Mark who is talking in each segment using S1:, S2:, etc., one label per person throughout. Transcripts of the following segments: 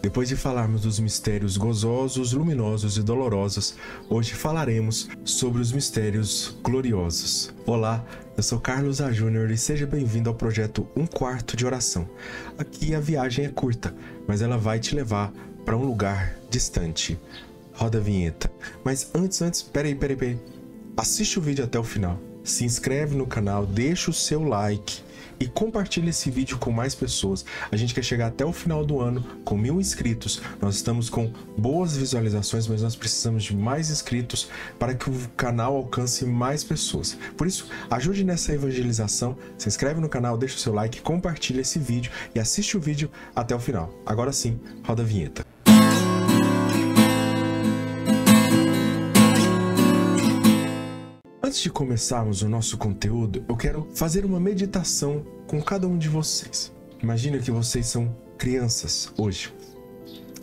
S1: Depois de falarmos dos mistérios gozosos, luminosos e dolorosos, hoje falaremos sobre os mistérios gloriosos. Olá, eu sou Carlos A. Júnior e seja bem-vindo ao projeto Um Quarto de Oração. Aqui a viagem é curta, mas ela vai te levar para um lugar distante. Roda a vinheta. Mas antes, peraí. Assiste o vídeo até o final. Se inscreve no canal, deixa o seu like e compartilha esse vídeo com mais pessoas. A gente quer chegar até o final do ano com 1000 inscritos. Nós estamos com boas visualizações, mas nós precisamos de mais inscritos para que o canal alcance mais pessoas. Por isso, ajude nessa evangelização. Se inscreve no canal, deixa o seu like, compartilha esse vídeo e assiste o vídeo até o final. Agora sim, roda a vinheta. Antes de começarmos o nosso conteúdo, eu quero fazer uma meditação com cada um de vocês. Imagina que vocês são crianças hoje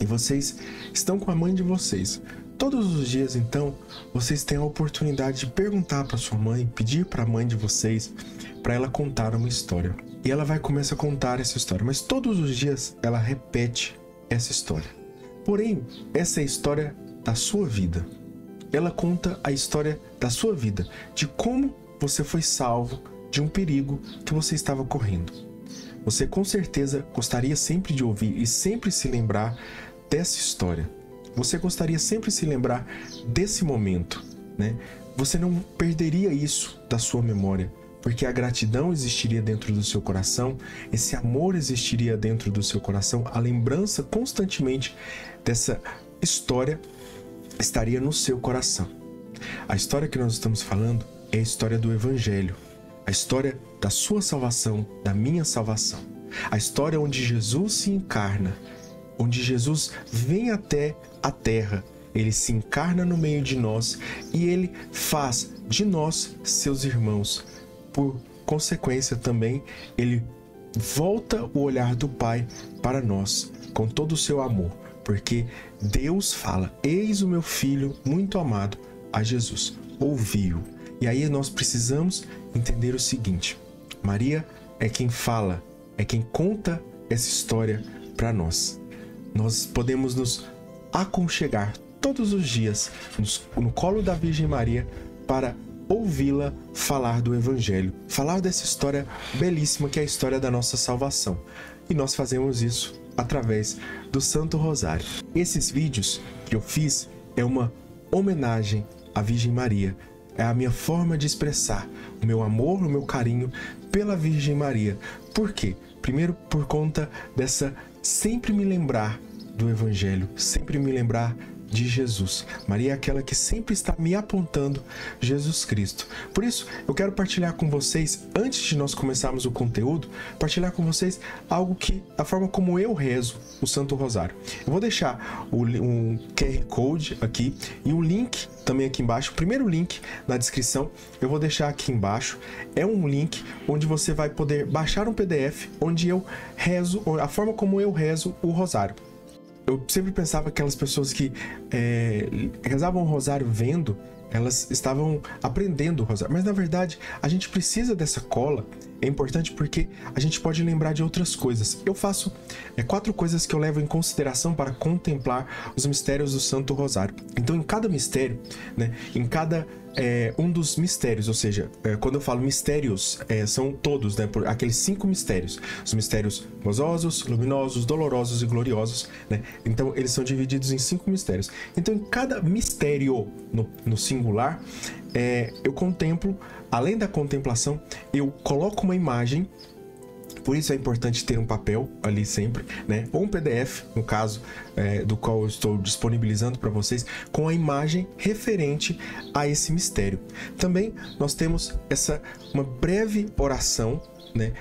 S1: e vocês estão com a mãe de vocês. Todos os dias, então, vocês têm a oportunidade de perguntar para sua mãe, pedir para a mãe de vocês, para ela contar uma história. E ela vai começar a contar essa história, mas todos os dias ela repete essa história. Porém, essa é a história da sua vida. Ela conta a história da sua vida, de como você foi salvo de um perigo que você estava correndo. Você com certeza gostaria sempre de ouvir e sempre se lembrar dessa história. Você gostaria sempre de se lembrar desse momento, né? Você não perderia isso da sua memória, porque a gratidão existiria dentro do seu coração, esse amor existiria dentro do seu coração, a lembrança constantemente dessa história estaria no seu coração. A história que nós estamos falando é a história do Evangelho, a história da sua salvação, da minha salvação, a história onde Jesus se encarna, onde Jesus vem até a terra, ele se encarna no meio de nós e ele faz de nós seus irmãos. Por consequência também, ele volta o olhar do Pai para nós com todo o seu amor. Porque Deus fala, eis o meu filho muito amado, a Jesus, ouviu. E aí nós precisamos entender o seguinte, Maria é quem fala, é quem conta essa história para nós. Nós podemos nos aconchegar todos os dias no colo da Virgem Maria para ouvi-la falar do Evangelho, falar dessa história belíssima que é a história da nossa salvação. E nós fazemos isso através do Santo Rosário. Esses vídeos que eu fiz é uma homenagem à Virgem Maria. É a minha forma de expressar o meu amor, o meu carinho pela Virgem Maria. Por quê? Primeiro, por conta dessa sempre me lembrar do Evangelho, sempre me lembrar de Jesus. Maria é aquela que sempre está me apontando Jesus Cristo. Por isso, eu quero partilhar com vocês, antes de nós começarmos o conteúdo, partilhar com vocês algo que, a forma como eu rezo o Santo Rosário. Eu vou deixar um QR Code aqui e um link também aqui embaixo. O primeiro link na descrição eu vou deixar aqui embaixo. É um link onde você vai poder baixar um PDF onde eu rezo, a forma como eu rezo o Rosário. Eu sempre pensava que aquelas pessoas que rezavam o rosário vendo, elas estavam aprendendo o rosário. Mas na verdade, a gente precisa dessa cola. É importante porque a gente pode lembrar de outras coisas. Eu faço 4 coisas que eu levo em consideração para contemplar os mistérios do Santo Rosário. Então, em cada mistério, né, em cada um dos mistérios, ou seja, quando eu falo mistérios, são todos, né, por aqueles 5 mistérios. Os mistérios gozosos, luminosos, dolorosos e gloriosos, né? Então, eles são divididos em 5 mistérios. Então, em cada mistério no singular, eu contemplo, além da contemplação, eu coloco uma imagem. Por isso é importante ter um papel ali sempre, né? Ou um PDF, no caso, do qual eu estou disponibilizando para vocês, com a imagem referente a esse mistério. Também nós temos uma breve oração, né?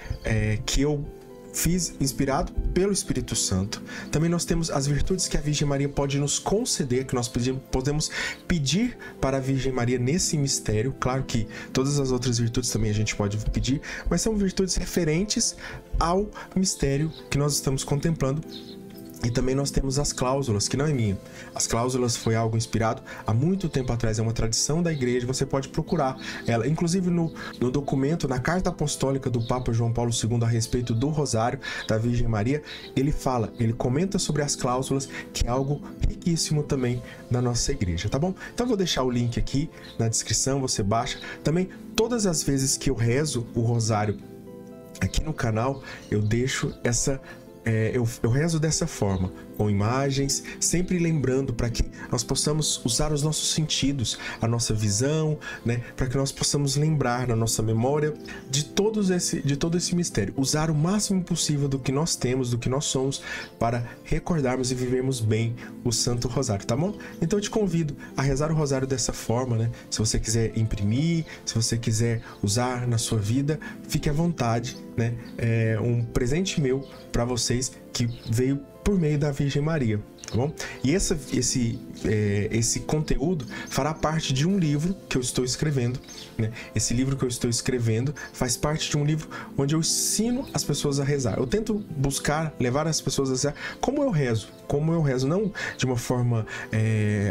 S1: Que eu fiz inspirado pelo Espírito Santo. Também nós temos as virtudes que a Virgem Maria pode nos conceder, que nós podemos pedir para a Virgem Maria nesse mistério. Claro que todas as outras virtudes também a gente pode pedir, mas são virtudes referentes ao mistério que nós estamos contemplando. E também nós temos as cláusulas, que não é minha. As cláusulas foi algo inspirado há muito tempo atrás, é uma tradição da igreja, você pode procurar ela. Inclusive no documento, na carta apostólica do Papa João Paulo II a respeito do Rosário da Virgem Maria, ele comenta sobre as cláusulas, que é algo riquíssimo também na nossa igreja, tá bom? Então eu vou deixar o link aqui na descrição, você baixa. Também, todas as vezes que eu rezo o Rosário aqui no canal, eu deixo essa... Eu rezo dessa forma, com imagens, sempre lembrando para que nós possamos usar os nossos sentidos, a nossa visão, né? Para que nós possamos lembrar na nossa memória de todo esse mistério. Usar o máximo possível do que nós temos, do que nós somos, para recordarmos e vivermos bem o Santo Rosário, tá bom? Então eu te convido a rezar o Rosário dessa forma, né? Se você quiser imprimir, se você quiser usar na sua vida, fique à vontade, né? É um presente meu para vocês que veio por meio da Virgem Maria, tá bom? E esse conteúdo fará parte de um livro que eu estou escrevendo, né? Esse livro que eu estou escrevendo faz parte de um livro onde eu ensino as pessoas a rezar. Eu tento buscar levar as pessoas a rezar como eu rezo, não de uma forma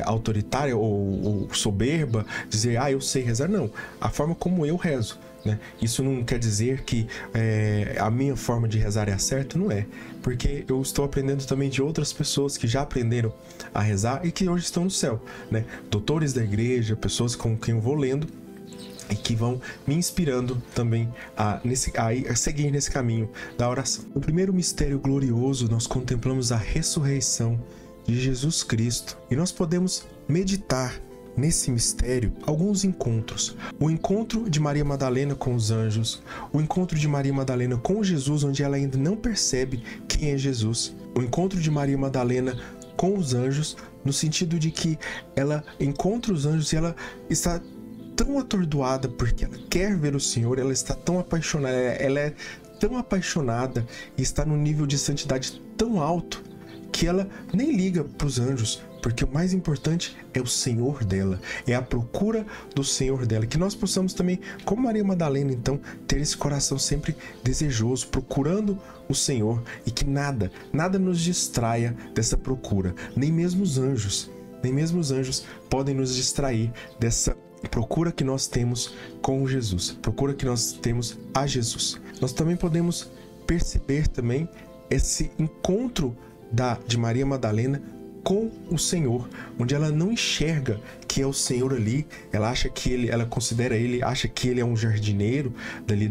S1: autoritária ou soberba, dizer, eu sei rezar, não. A forma como eu rezo, né? Isso não quer dizer que a minha forma de rezar é a certa, não é. Porque eu estou aprendendo também de outras pessoas que já aprenderam a rezar e que hoje estão no céu, né? Doutores da igreja, pessoas com quem eu vou lendo e que vão me inspirando também a seguir nesse caminho da oração. No primeiro mistério glorioso, nós contemplamos a ressurreição de Jesus Cristo e nós podemos meditar nesse mistério alguns encontros. O encontro de Maria Madalena com os anjos, o encontro de Maria Madalena com Jesus, onde ela ainda não percebe quem é Jesus, o encontro de Maria Madalena com os anjos, no sentido de que ela encontra os anjos e ela está tão atordoada porque ela quer ver o Senhor, ela está tão apaixonada, ela é tão apaixonada e está num nível de santidade tão alto que ela nem liga para os anjos, porque o mais importante é o Senhor dela, é a procura do Senhor dela. Que nós possamos também, como Maria Madalena, então, ter esse coração sempre desejoso, procurando o Senhor, e que nada nos distraia dessa procura, nem mesmo os anjos podem nos distrair dessa procura que nós temos com Jesus, procura que nós temos a Jesus. Nós também podemos perceber também esse encontro de Maria Madalena com o Senhor, onde ela não enxerga que é o Senhor ali, ela acha que ela considera ele, acha que ele é um jardineiro dali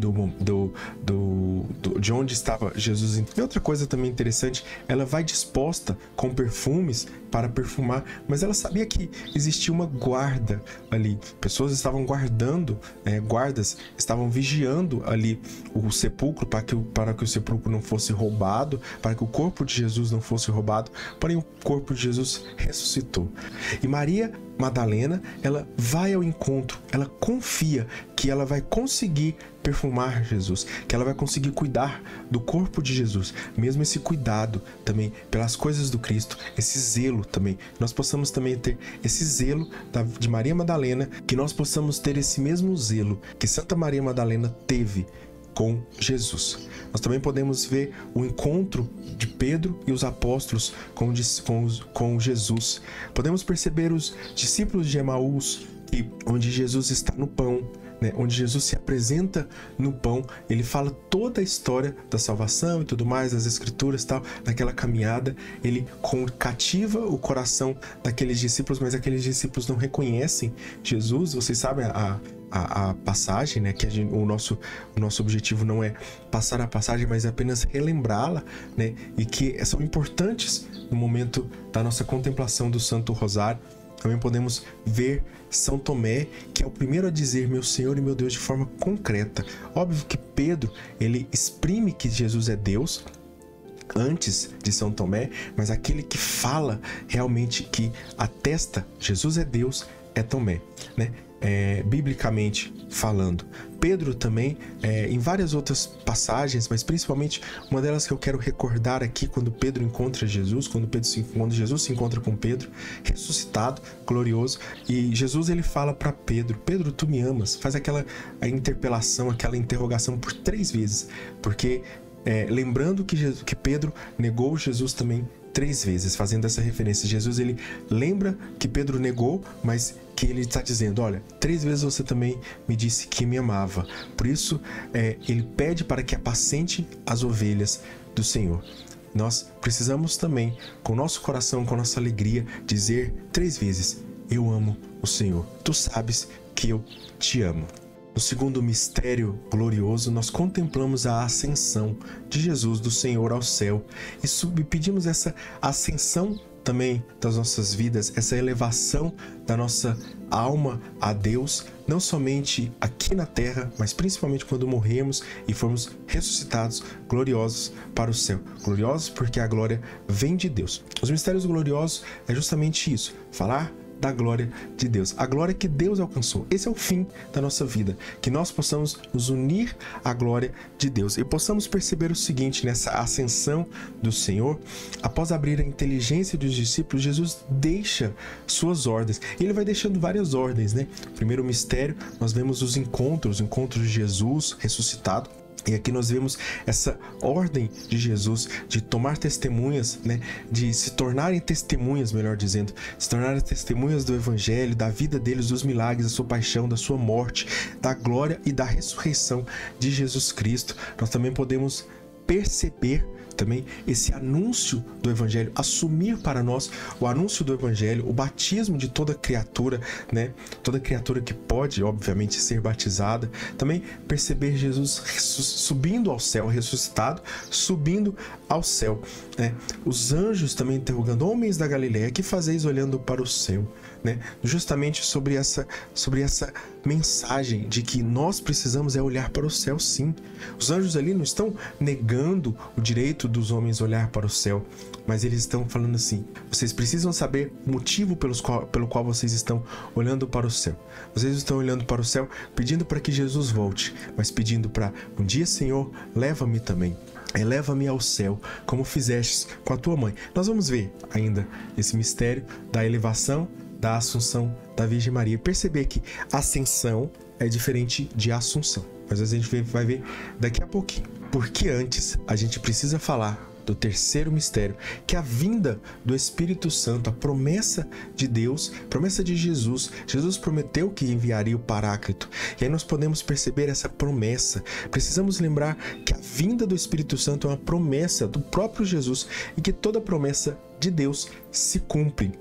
S1: de onde estava Jesus. E outra coisa também interessante, ela vai disposta com perfumes para perfumar, mas ela sabia que existia uma guarda ali, pessoas estavam guardando, guardas estavam vigiando ali o sepulcro para que o sepulcro não fosse roubado, para que o corpo de Jesus não fosse roubado, porém o corpo de Jesus ressuscitou. E Maria Madalena, ela vai ao encontro, ela confia que ela vai conseguir perfumar Jesus, que ela vai conseguir cuidar do corpo de Jesus, mesmo esse cuidado também pelas coisas do Cristo, esse zelo também, nós possamos também ter esse zelo de Maria Madalena, que nós possamos ter esse mesmo zelo que Santa Maria Madalena teve com Jesus. Nós também podemos ver o encontro de Pedro e os apóstolos com Jesus. Podemos perceber os discípulos de Emaús, onde Jesus está no pão, né? Onde Jesus se apresenta no pão, ele fala toda a história da salvação e tudo mais, das escrituras e tal, naquela caminhada, ele cativa o coração daqueles discípulos, mas aqueles discípulos não reconhecem Jesus. Vocês sabem a passagem, né? Que o nosso objetivo não é passar a passagem, mas é apenas relembrá-la, né? E que são importantes no momento da nossa contemplação do Santo Rosário. Também podemos ver São Tomé, que é o primeiro a dizer meu Senhor e meu Deus de forma concreta. Óbvio que Pedro, ele exprime que Jesus é Deus antes de São Tomé, mas aquele que fala realmente, que atesta Jesus é Deus, é Tomé, né? Biblicamente falando. Pedro também, em várias outras passagens, mas principalmente uma delas que eu quero recordar aqui, quando Pedro encontra Jesus, quando Jesus se encontra com Pedro, ressuscitado, glorioso, e Jesus ele fala para Pedro, Pedro, tu me amas? Faz aquela interpelação, aquela interrogação por 3 vezes, porque lembrando que Pedro negou Jesus também 3 vezes, fazendo essa referência. Jesus, ele lembra que Pedro negou, mas que ele está dizendo, olha, 3 vezes você também me disse que me amava. Por isso, ele pede para que apacente as ovelhas do Senhor. Nós precisamos também, com o nosso coração, com a nossa alegria, dizer 3 vezes, eu amo o Senhor. Tu sabes que eu te amo. No segundo mistério glorioso, nós contemplamos a ascensão de Jesus, do Senhor, ao céu. E pedimos essa ascensão também das nossas vidas, essa elevação da nossa alma a Deus, não somente aqui na terra, mas principalmente quando morremos e formos ressuscitados, gloriosos para o céu. Gloriosos porque a glória vem de Deus. Os mistérios gloriosos é justamente isso, falar da glória de Deus, a glória que Deus alcançou. Esse é o fim da nossa vida, que nós possamos nos unir à glória de Deus e possamos perceber o seguinte, nessa ascensão do Senhor, após abrir a inteligência dos discípulos, Jesus deixa suas ordens. Ele vai deixando várias ordens, né? Primeiro mistério, nós vemos os encontros de Jesus ressuscitado. E aqui nós vemos essa ordem de Jesus de tomar testemunhas, né? De se tornarem testemunhas, melhor dizendo, se tornarem testemunhas do Evangelho, da vida deles, dos milagres, da sua paixão, da sua morte, da glória e da ressurreição de Jesus Cristo. Nós também podemos perceber também esse anúncio do Evangelho, assumir para nós o anúncio do Evangelho, o batismo de toda criatura, né? Toda criatura que pode, obviamente, ser batizada. Também perceber Jesus subindo ao céu, ressuscitado, subindo ao céu, né? Os anjos também interrogando, homens da Galileia, que fazeis olhando para o céu, né? Justamente sobre essa mensagem de que nós precisamos olhar para o céu, sim. Os anjos ali não estão negando o direito dos homens olhar para o céu, mas eles estão falando assim, vocês precisam saber o motivo pelo qual vocês estão olhando para o céu. Vocês estão olhando para o céu pedindo para que Jesus volte, mas pedindo para, um dia, Senhor, leva-me também. Eleva-me ao céu, como fizestes com a tua mãe. Nós vamos ver ainda esse mistério da elevação, da assunção da Virgem Maria. Perceber que ascensão é diferente de assunção, mas a gente vai ver daqui a pouquinho. Porque antes a gente precisa falar do terceiro mistério, que é a vinda do Espírito Santo, a promessa de Deus, promessa de Jesus. Jesus prometeu que enviaria o Paráclito. E aí nós podemos perceber essa promessa. Precisamos lembrar que a vinda do Espírito Santo é uma promessa do próprio Jesus e que toda promessa de Deus se cumpre.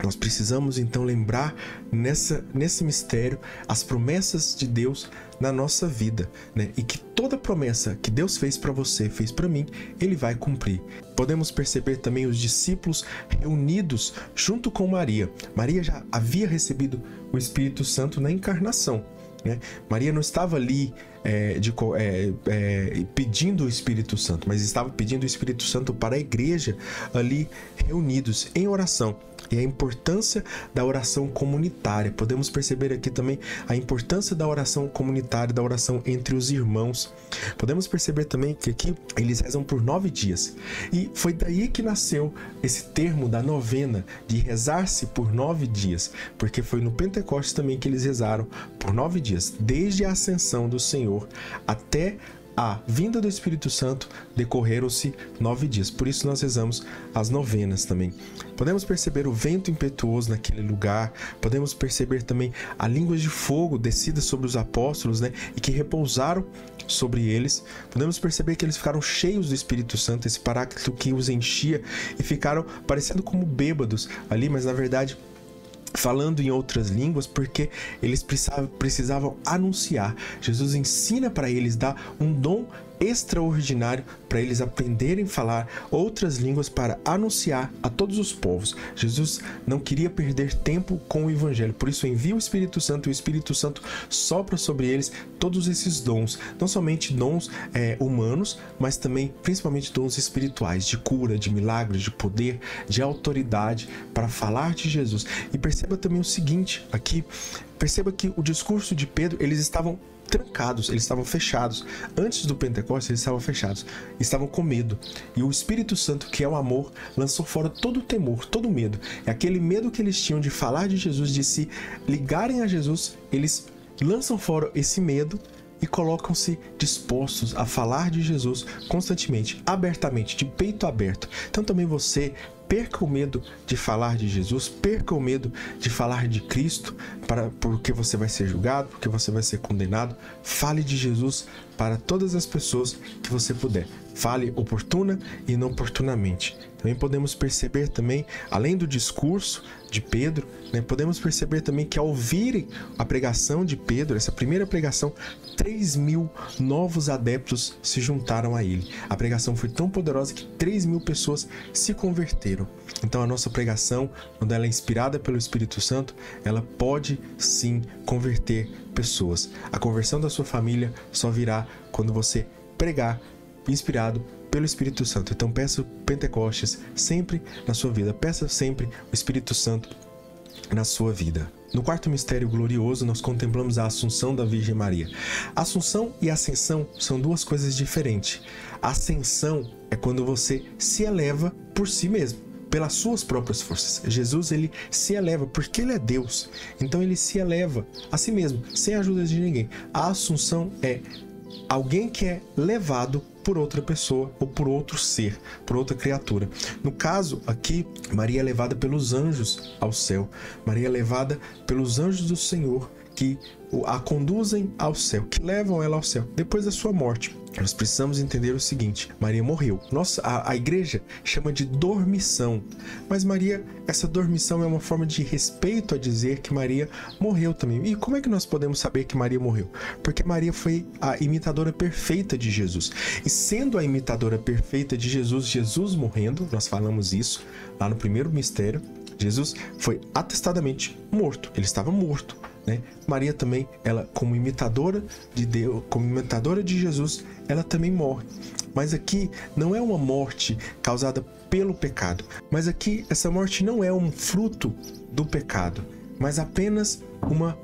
S1: Nós precisamos então lembrar nesse mistério as promessas de Deus na nossa vida, né? E que toda promessa que Deus fez para você, fez para mim, Ele vai cumprir. Podemos perceber também os discípulos reunidos junto com Maria. Maria já havia recebido o Espírito Santo na encarnação, né? Maria não estava ali pedindo o Espírito Santo, mas estava pedindo o Espírito Santo para a igreja ali reunidos em oração. E a importância da oração comunitária. Podemos perceber aqui também a importância da oração comunitária, da oração entre os irmãos. Podemos perceber também que aqui eles rezam por 9 dias. E foi daí que nasceu esse termo da novena, de rezar-se por 9 dias. Porque foi no Pentecostes também que eles rezaram por 9 dias. Desde a ascensão do Senhor até a vinda do Espírito Santo decorreram-se 9 dias. Por isso nós rezamos as novenas também. Podemos perceber o vento impetuoso naquele lugar. Podemos perceber também a língua de fogo descida sobre os apóstolos, né? E que repousaram sobre eles. Podemos perceber que eles ficaram cheios do Espírito Santo, esse Paráclito que os enchia, e ficaram parecendo como bêbados ali, mas na verdade falando em outras línguas, porque eles precisavam anunciar. Jesus ensina para eles, dá um dom extraordinário para eles aprenderem a falar outras línguas para anunciar a todos os povos. Jesus não queria perder tempo com o Evangelho, por isso envia o Espírito Santo, e o Espírito Santo sopra sobre eles todos esses dons, não somente dons humanos, mas também principalmente dons espirituais, de cura, de milagres, de poder, de autoridade para falar de Jesus. E perceba também o seguinte aqui, perceba que o discurso de Pedro, eles estavam trancados, eles estavam fechados. Antes do Pentecostes, eles estavam fechados, estavam com medo. E o Espírito Santo, que é o amor, lançou fora todo o temor, todo o medo. É aquele medo que eles tinham de falar de Jesus, de se ligarem a Jesus, eles lançam fora esse medo e colocam-se dispostos a falar de Jesus constantemente, abertamente, de peito aberto. Então também você perca o medo de falar de Jesus, perca o medo de falar de Cristo, porque você vai ser julgado, porque você vai ser condenado. Fale de Jesus para todas as pessoas que você puder. Fale oportuna e inoportunamente. Também podemos perceber também, além do discurso de Pedro, podemos perceber também que ao ouvirem a pregação de Pedro, essa primeira pregação, 3.000 novos adeptos se juntaram a ele. A pregação foi tão poderosa que 3.000 pessoas se converteram. Então a nossa pregação, quando ela é inspirada pelo Espírito Santo, ela pode sim converter pessoas. A conversão da sua família só virá quando você pregar inspirado pelo Espírito Santo. Então peça o Pentecostes sempre na sua vida, peça sempre o Espírito Santo na sua vida. No quarto mistério glorioso, nós contemplamos a Assunção da Virgem Maria. Assunção e ascensão são duas coisas diferentes. A ascensão é quando você se eleva por si mesmo, pelas suas próprias forças. Jesus, ele se eleva porque ele é Deus. Então ele se eleva a si mesmo, sem a ajuda de ninguém. A assunção é alguém que é levado por outra pessoa ou por outro ser, por outra criatura. No caso aqui, Maria é levada pelos anjos ao céu. Maria é levada pelos anjos do Senhor que a conduzem ao céu, que levam ela ao céu, depois da sua morte. Nós precisamos entender o seguinte: Maria morreu. A igreja chama de dormição, mas Maria, essa dormição é uma forma de respeito a dizer que Maria morreu também. E como é que nós podemos saber que Maria morreu? Porque Maria foi a imitadora perfeita de Jesus. E sendo a imitadora perfeita de Jesus, Jesus morrendo, nós falamos isso lá no primeiro mistério, Jesus foi atestadamente morto. Ele estava morto. Maria também, ela como imitadora de Deus, como imitadora de Jesus, ela também morre. Mas aqui não é uma morte causada pelo pecado, mas aqui essa morte não é um fruto do pecado, mas apenas uma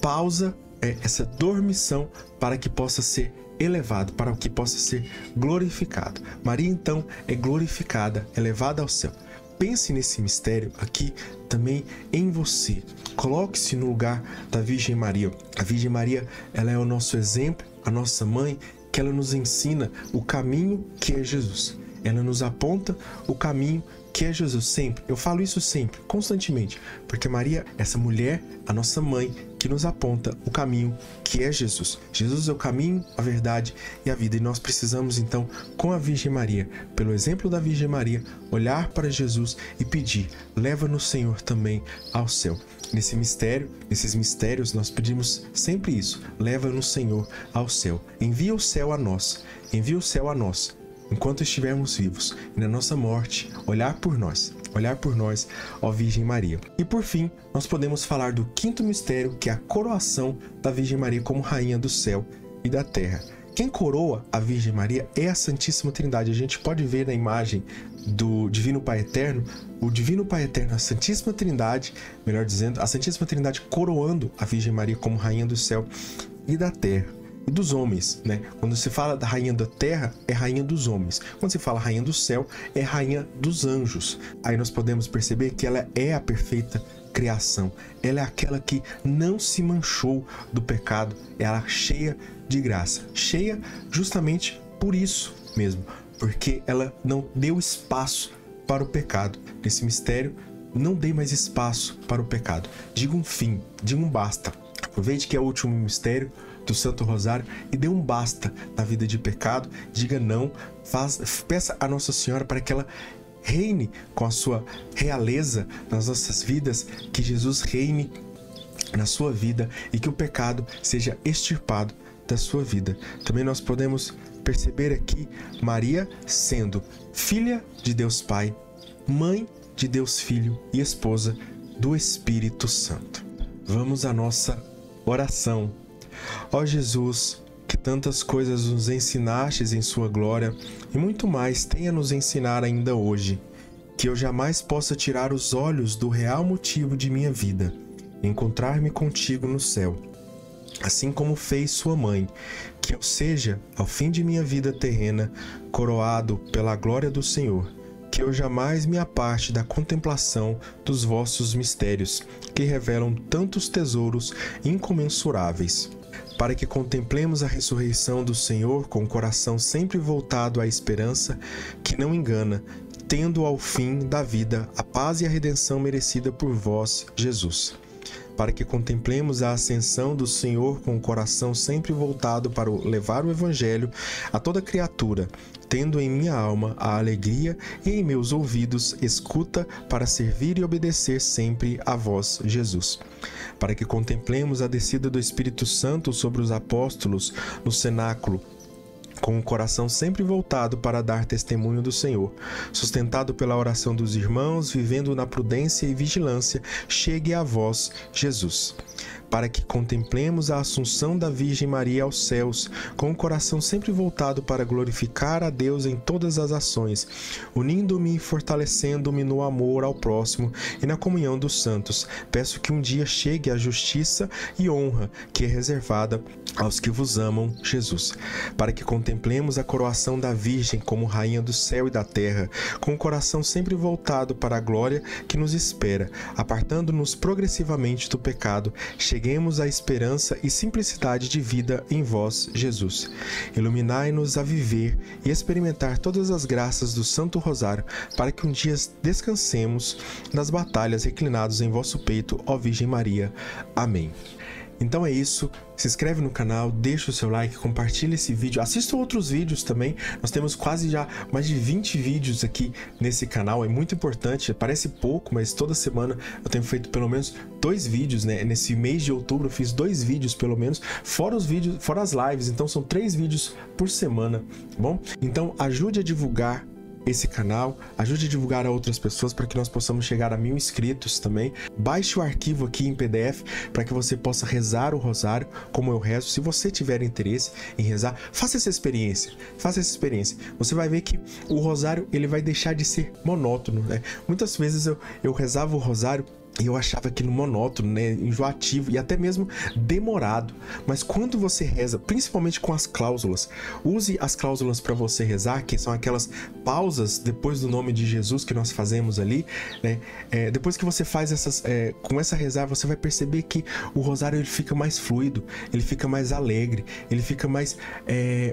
S1: pausa, essa dormição para que possa ser elevado, para que possa ser glorificado. Maria então é glorificada, é levada ao céu. Pense nesse mistério aqui também em você. Coloque-se no lugar da Virgem Maria. A Virgem Maria, ela é o nosso exemplo, a nossa mãe, que ela nos ensina o caminho que é Jesus. Ela nos aponta o caminho que é Jesus sempre. Eu falo isso sempre, constantemente, porque Maria, essa mulher, a nossa mãe, que nos aponta o caminho que é Jesus. Jesus é o caminho, a verdade e a vida. E nós precisamos então, com a Virgem Maria, pelo exemplo da Virgem Maria, olhar para Jesus e pedir: leva-nos, Senhor, também ao céu. Nesse mistério, nesses mistérios, nós pedimos sempre isso: leva-nos, Senhor, ao céu. Envia o céu a nós, envia o céu a nós, enquanto estivermos vivos, e na nossa morte, olhar por nós, ó Virgem Maria. E por fim, nós podemos falar do quinto mistério, que é a coroação da Virgem Maria como Rainha do céu e da terra. Quem coroa a Virgem Maria é a Santíssima Trindade. A gente pode ver na imagem do Divino Pai Eterno, o Divino Pai Eterno, a Santíssima Trindade, melhor dizendo, a Santíssima Trindade coroando a Virgem Maria como Rainha do céu e da terra. E dos homens, Quando se fala da rainha da terra, é rainha dos homens. Quando se fala rainha do céu, é rainha dos anjos. Aí nós podemos perceber que ela é a perfeita criação. Ela é aquela que não se manchou do pecado. Ela é cheia de graça. Cheia justamente por isso mesmo. Porque ela não deu espaço para o pecado. Nesse mistério, não dê mais espaço para o pecado. Diga um fim, diga um basta. Aproveite que é o último mistério do Santo Rosário e dê um basta na vida de pecado. Diga não, peça a Nossa Senhora para que ela reine com a sua realeza nas nossas vidas, que Jesus reine na sua vida e que o pecado seja extirpado da sua vida. Também nós podemos perceber aqui Maria sendo filha de Deus Pai, mãe de Deus Filho e esposa do Espírito Santo. Vamos à nossa oração. Ó Jesus, que tantas coisas nos ensinastes em sua glória e muito mais tenha a nos ensinar ainda hoje, que eu jamais possa tirar os olhos do real motivo de minha vida, encontrar-me contigo no céu, assim como fez sua mãe, que eu seja, ao fim de minha vida terrena, coroado pela glória do Senhor, que eu jamais me aparte da contemplação dos vossos mistérios, que revelam tantos tesouros incomensuráveis. para que contemplemos a ressurreição do Senhor com o coração sempre voltado à esperança que não engana, tendo ao fim da vida a paz e a redenção merecida por vós, Jesus. Para que contemplemos a ascensão do Senhor com o coração sempre voltado para levar o Evangelho a toda criatura, tendo em minha alma a alegria e em meus ouvidos escuta para servir e obedecer sempre a vós, Jesus. Para que contemplemos a descida do Espírito Santo sobre os apóstolos no cenáculo, com o coração sempre voltado para dar testemunho do Senhor, sustentado pela oração dos irmãos, vivendo na prudência e vigilância, chegue a vós, Jesus. Para que contemplemos a assunção da Virgem Maria aos céus, com o coração sempre voltado para glorificar a Deus em todas as ações, unindo-me e fortalecendo-me no amor ao próximo e na comunhão dos santos. Peço que um dia chegue a justiça e honra que é reservada aos que vos amam, Jesus. Para que contemplemos a coroação da Virgem como Rainha do céu e da terra, com o coração sempre voltado para a glória que nos espera, apartando-nos progressivamente do pecado, cheguemos à esperança e simplicidade de vida em vós, Jesus. Iluminai-nos a viver e experimentar todas as graças do Santo Rosário, para que um dia descansemos nas batalhas reclinados em vosso peito, ó Virgem Maria. Amém. Então é isso, se inscreve no canal, deixa o seu like, compartilha esse vídeo, assista outros vídeos também, nós temos quase já mais de 20 vídeos aqui nesse canal, é muito importante, parece pouco, mas toda semana eu tenho feito pelo menos 2 vídeos, né? Nesse mês de outubro eu fiz 2 vídeos pelo menos, fora os vídeos, fora as lives, então são 3 vídeos por semana, tá bom? Então ajude a divulgar esse canal, ajude a divulgar a outras pessoas para que nós possamos chegar a 1000 inscritos também. Baixe o arquivo aqui em PDF para que você possa rezar o rosário como eu rezo. Se você tiver interesse em rezar, faça essa experiência, Você vai ver que o rosário ele vai deixar de ser monótono, né? Muitas vezes eu rezava o rosário e eu achava aquilo monótono, né, enjoativo e até mesmo demorado. Mas quando você reza, principalmente com as cláusulas, use as cláusulas para você rezar, que são aquelas pausas depois do nome de Jesus que nós fazemos ali, né? Depois que você faz essas, começa a rezar, você vai perceber que o rosário ele fica mais fluido, ele fica mais alegre, ele fica mais...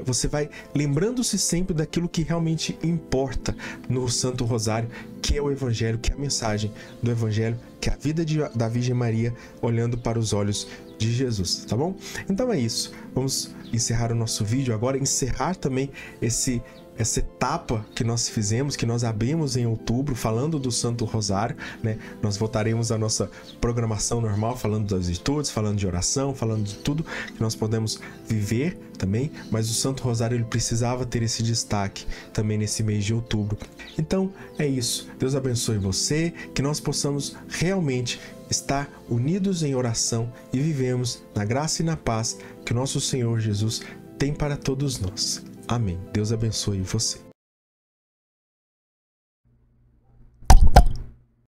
S1: você vai lembrando-se sempre daquilo que realmente importa no Santo Rosário, que é o Evangelho, que é a mensagem do Evangelho, que é a vida da Virgem Maria olhando para os olhos de Jesus, tá bom? Então é isso, vamos encerrar o nosso vídeo agora, encerrar também essa etapa que nós fizemos, que nós abrimos em outubro, falando do Santo Rosário, né? Nós voltaremos à nossa programação normal, falando das virtudes, falando de oração, falando de tudo que nós podemos viver também, mas o Santo Rosário ele precisava ter esse destaque também nesse mês de outubro. Então é isso, Deus abençoe você, que nós possamos realmente estar unidos em oração e vivemos na graça e na paz que o nosso Senhor Jesus tem para todos nós. Amém. Deus abençoe você.